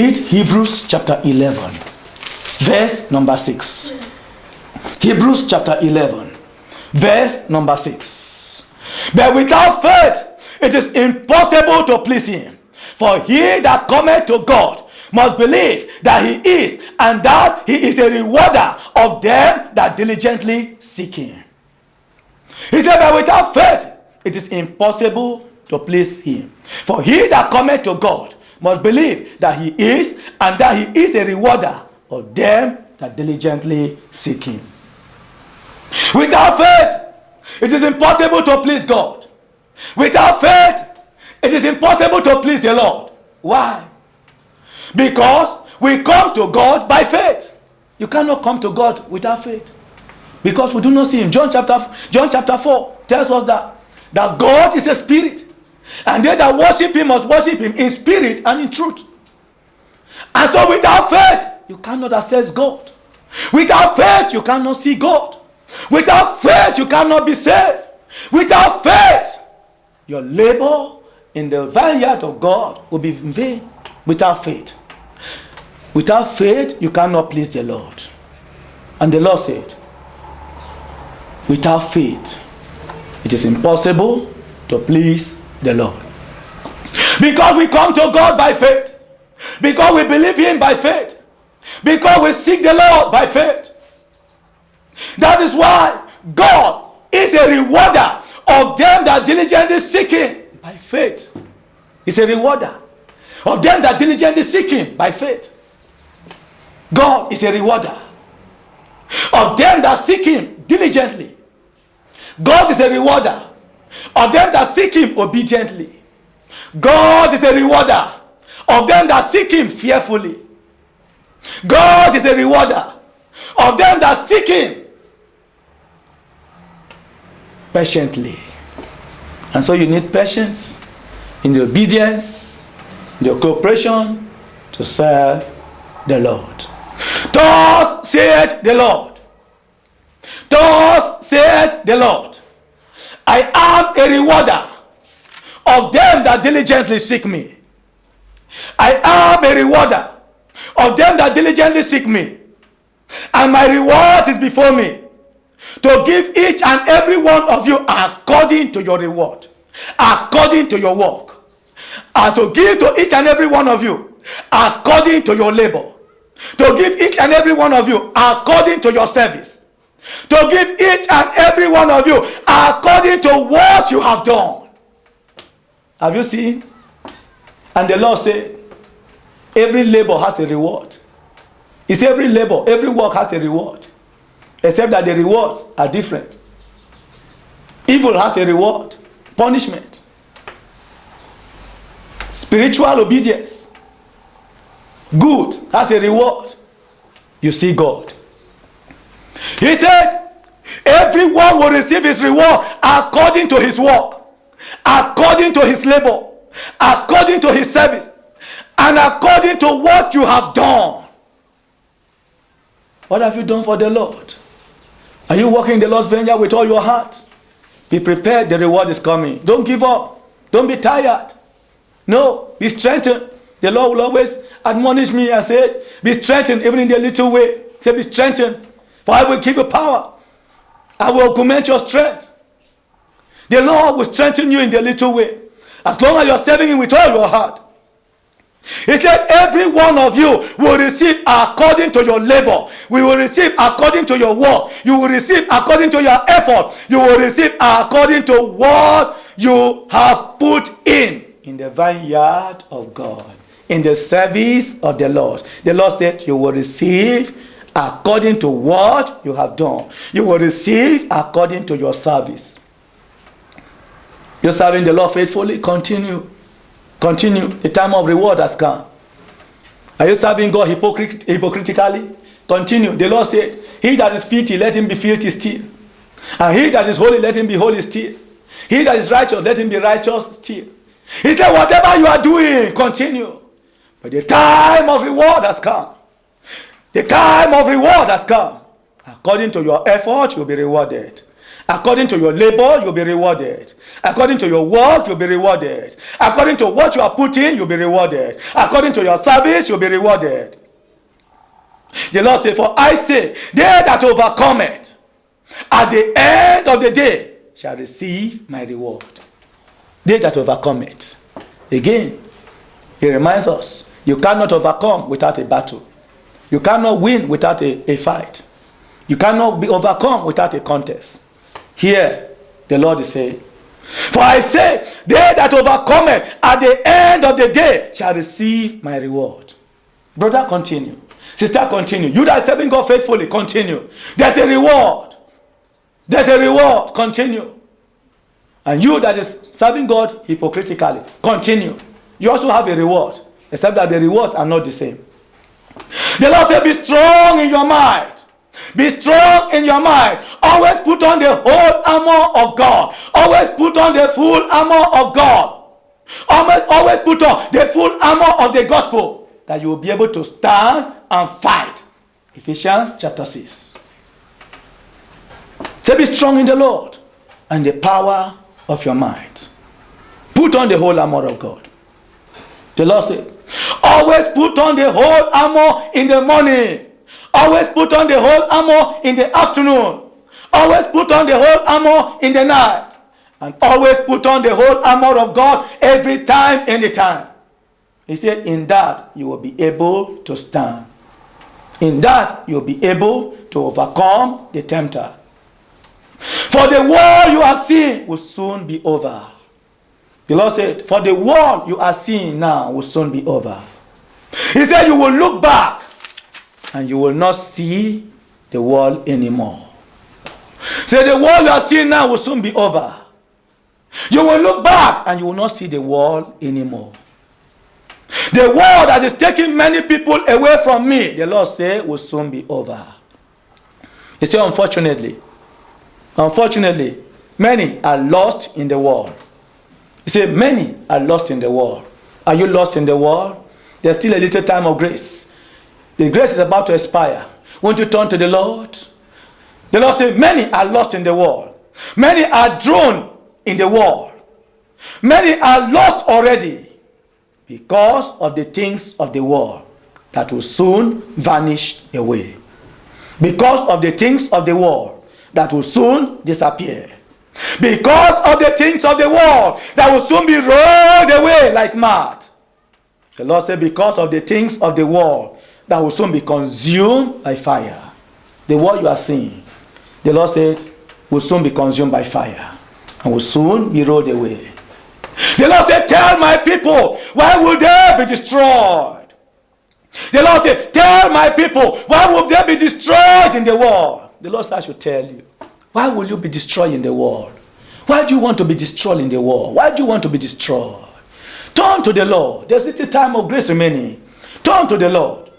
Read Hebrews chapter 11, verse number 6. Hebrews chapter 11, verse number 6. But without faith, it is impossible to please him. For he that cometh to God must believe that he is, and that he is a rewarder of them that diligently seek him. He said that without faith, it is impossible to please him. For he that cometh to God must believe that he is, and that he is a rewarder of them that diligently seek him. Without faith, it is impossible to please God. Without faith, it is impossible to please the Lord. Why? Because we come to God by faith. You cannot come to God without faith, because we do not see him. John chapter 4 tells us that God is a spirit, and they that worship him must worship him in spirit and in truth. And so without faith, you cannot access God. Without faith, you cannot see God. Without faith, you cannot be saved. Without faith, your labor in the vineyard of God will be in vain. Without faith, you cannot please the Lord. And the Lord said, without faith, it is impossible to please the Lord. Because we come to God by faith, because we believe him by faith, because we seek the Lord by faith. That is why God is a rewarder of them that diligently seek him by faith. He's a rewarder of them that diligently seek him by faith. God is a rewarder of them that seek him diligently. God is a rewarder of them that seek him obediently. God is a rewarder of them that seek him fearfully. God is a rewarder of them that seek him patiently. And so you need patience in the obedience, in the cooperation to serve the Lord. Thus saith the Lord. Thus saith the Lord. I am a rewarder of them that diligently seek me. I am a rewarder of them that diligently seek me. And my reward is before me, to give each and every one of you according to your reward, according to your work, and to give to each and every one of you according to your labor, to give each and every one of you according to your service, to give each and every one of you according to what you have done. Have you seen? And the Lord said, every labor has a reward. It's every labor, every work has a reward, except that the rewards are different. Evil has a reward, punishment. Spiritual obedience, good has a reward. You see God. He said, everyone will receive his reward according to his work, according to his labor, according to his service, and according to what you have done. What have you done for the Lord? Are you working in the Lord's vineyard with all your heart? Be prepared, the reward is coming. Don't give up. Don't be tired. No, be strengthened. The Lord will always admonish me and say, be strengthened even in the little way. Say, be strengthened, for I will give you power. I will augment your strength. The Lord will strengthen you in the little way, as long as you are serving him with all your heart. He said, every one of you will receive according to your labor. We will receive according to your work. You will receive according to your effort. You will receive according to what you have put in the vineyard of God, in the service of the Lord. The Lord said, you will receive according to what you have done. You will receive according to your service. You're serving the Lord faithfully? Continue. Continue. The time of reward has come. Are you serving God hypocritically? Continue. The Lord said, he that is filthy, let him be filthy still. And he that is holy, let him be holy still. He that is righteous, let him be righteous still. He said, whatever you are doing, continue. But the time of reward has come. The time of reward has come. According to your effort, you will be rewarded. According to your labor, you'll be rewarded. According to your work, you'll be rewarded. According to what you are putting, you'll be rewarded. According to your service, you'll be rewarded. The Lord said, for I say, they that overcome it, at the end of the day, shall receive my reward. They that overcome it. Again, he reminds us, you cannot overcome without a battle. You cannot win without a fight. You cannot be overcome without a contest. Here, the Lord is saying, for I say, they that overcome it, at the end of the day, shall receive my reward. Brother, continue. Sister, continue. You that are serving God faithfully, continue. There's a reward. There's a reward. Continue. And you that is serving God hypocritically, continue. You also have a reward, except that the rewards are not the same. The Lord said, be strong in your mind. Be strong in your mind. Always put on the whole armor of God. Always put on the full armor of God. Always put on the full armor of the gospel, that you will be able to stand and fight. Ephesians chapter 6. So be strong in the Lord and the power of your mind. Put on the whole armor of God. The Lord said, always put on the whole armor in the morning. Always put on the whole armor in the afternoon. Always put on the whole armor in the night. And always put on the whole armor of God every time, anytime. He said, in that you will be able to stand. In that you will be able to overcome the tempter. For the war you are seeing will soon be over. The Lord said, for the war you are seeing now will soon be over. He said, you will look back and you will not see the world anymore. Say, the world you are seeing now will soon be over. You will look back and you will not see the world anymore. The world that is taking many people away from me, the Lord said, will soon be over. He said, unfortunately, many are lost in the world. He said, many are lost in the world. Are you lost in the world? There's still a little time of grace. The grace is about to expire. Won't you turn to the Lord? The Lord said, many are lost in the world. Many are drawn in the world. Many are lost already because of the things of the world that will soon vanish away. Because of the things of the world that will soon disappear. Because of the things of the world that will soon be rolled away like mud. The Lord said, because of the things of the world that will soon be consumed by fire. The world you are seeing, the Lord said, will soon be consumed by fire and will soon be rolled away. The Lord said, tell my people, why will they be destroyed? The Lord said, tell my people, why will they be destroyed in the world? The Lord said, I should tell you. Why will you be destroyed in the world? Why do you want to be destroyed in the world? Why do you want to be destroyed? Turn to the Lord. There's still time of grace remaining. Turn to the Lord.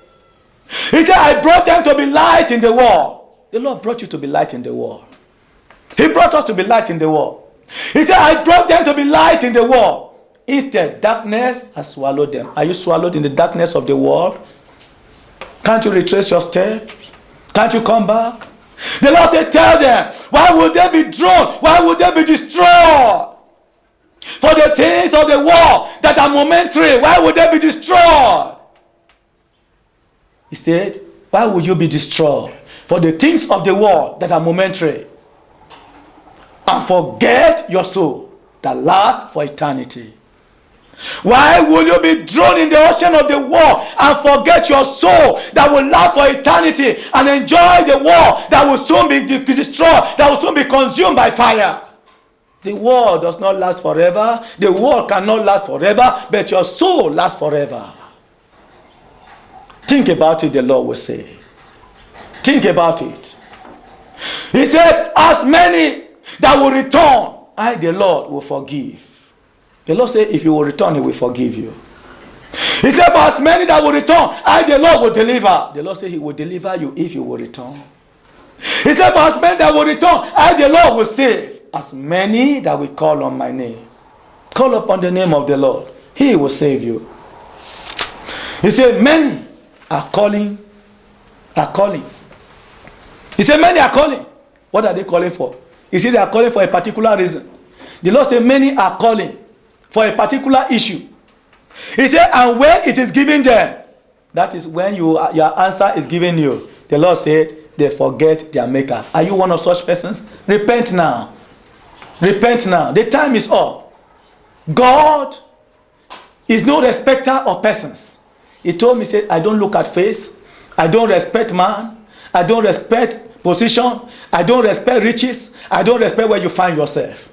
He said, I brought them to be light in the world. The Lord brought you to be light in the world. He brought us to be light in the world. He said, I brought them to be light in the world. Instead, darkness has swallowed them. Are you swallowed in the darkness of the world? Can't you retrace your steps? Can't you come back? The Lord said, tell them, why would they be drawn? Why would they be destroyed? For the things of the world that are momentary, why would they be destroyed? He said, why would you be destroyed? For the things of the world that are momentary. And forget your soul that lasts for eternity. Why will you be drawn in the ocean of the world and forget your soul that will last for eternity and enjoy the world that will soon be destroyed, that will soon be consumed by fire? The world does not last forever. The world cannot last forever, but your soul lasts forever. Think about it, the Lord will say. Think about it. He said, as many that will return, I, the Lord, will forgive. The Lord said, if you will return, He will forgive you. He said, for as many that will return, I, the Lord, will deliver. The Lord said, He will deliver you if you will return. He said, for as many that will return, I, the Lord, will save. As many that will call on my name. Call upon the name of the Lord. He will save you. He said, many are calling. He said, many are calling. What are they calling for? He said they are calling for a particular reason. The Lord said many are calling for a particular issue. He said, and when it is given them, that is when your answer is given you. The Lord said they forget their maker. Are you one of such persons? Repent now. Repent now. The time is up. God is no respecter of persons. He told me, said, I don't look at face. I don't respect man. I don't respect position. I don't respect riches. I don't respect where you find yourself.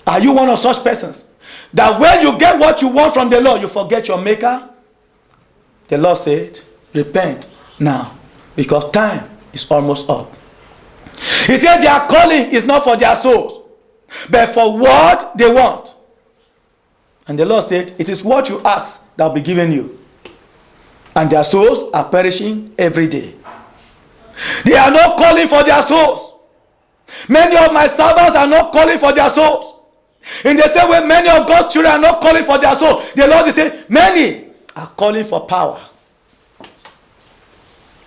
Are you one of such persons that when you get what you want from the Lord, you forget your maker? The Lord said, repent now, because time is almost up. He said their calling is not for their souls, but for what they want. And the Lord said, it is what you ask that will be given you. And their souls are perishing every day. They are not calling for their souls. Many of my servants are not calling for their souls. In the same way, many of God's children are not calling for their soul. The Lord is saying, many are calling for power.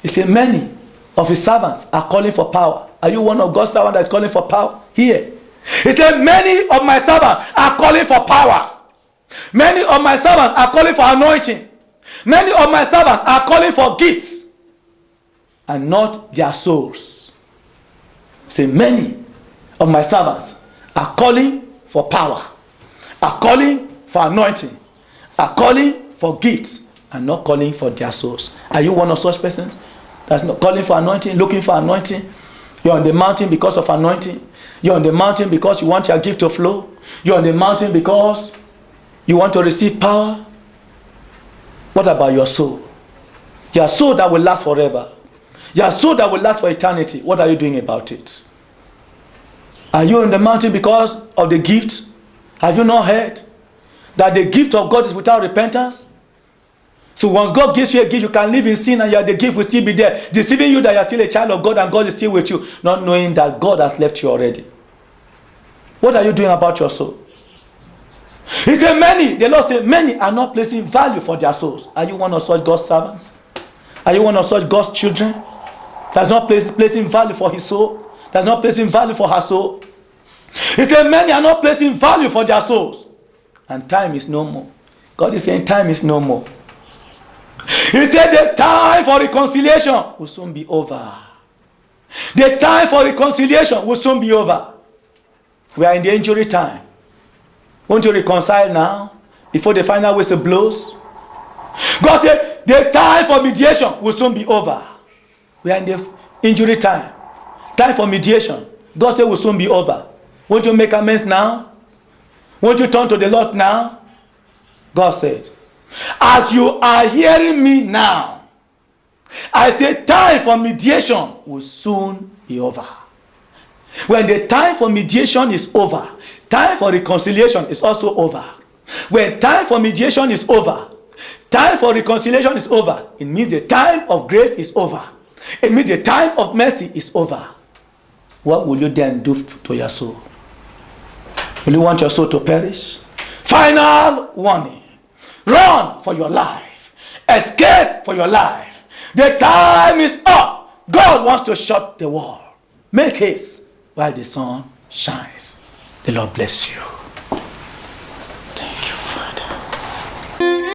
He said, many of his servants are calling for power. Are you one of God's servants that is calling for power? Here. He said, many of my servants are calling for power. Many of my servants are calling for anointing. Many of my servants are calling for gifts and not their souls. Say, many of my servants are calling for power, are calling for anointing, are calling for gifts and not calling for their souls. Are you one of such persons that's not calling for anointing, looking for anointing? You're on the mountain because of anointing. You're on the mountain because you want your gift to flow. You're on the mountain because you want to receive power. What about your soul? Your soul that will last forever. Your soul that will last for eternity. What are you doing about it? Are you on the mountain because of the gift? Have you not heard that the gift of God is without repentance? So once God gives you a gift, you can live in sin and the gift will still be there, deceiving you that you are still a child of God and God is still with you, not knowing that God has left you already. What are you doing about your soul? He said many, the Lord said many are not placing value for their souls. Are you one of such God's servants? Are you one of such God's children that's not placing value for his soul? That's not placing value for her soul? He said many are not placing value for their souls. And time is no more. God is saying time is no more. He said the time for reconciliation will soon be over. The time for reconciliation will soon be over. We are in the injury time. Won't you reconcile now before the final whistle blows? God said the time for mediation will soon be over. We are in the injury time. Time for mediation. God said will soon be over. Won't you make amends now? Won't you turn to the Lord now? God said, as you are hearing me now, I say time for mediation will soon be over. When the time for mediation is over, time for reconciliation is also over. When time for mediation is over, time for reconciliation is over, it means the time of grace is over. It means the time of mercy is over. What will you then do to your soul? Will you want your soul to perish? Final warning. Run for your life. Escape for your life. The time is up. God wants to shut the wall. Make haste while the sun shines. The Lord bless you.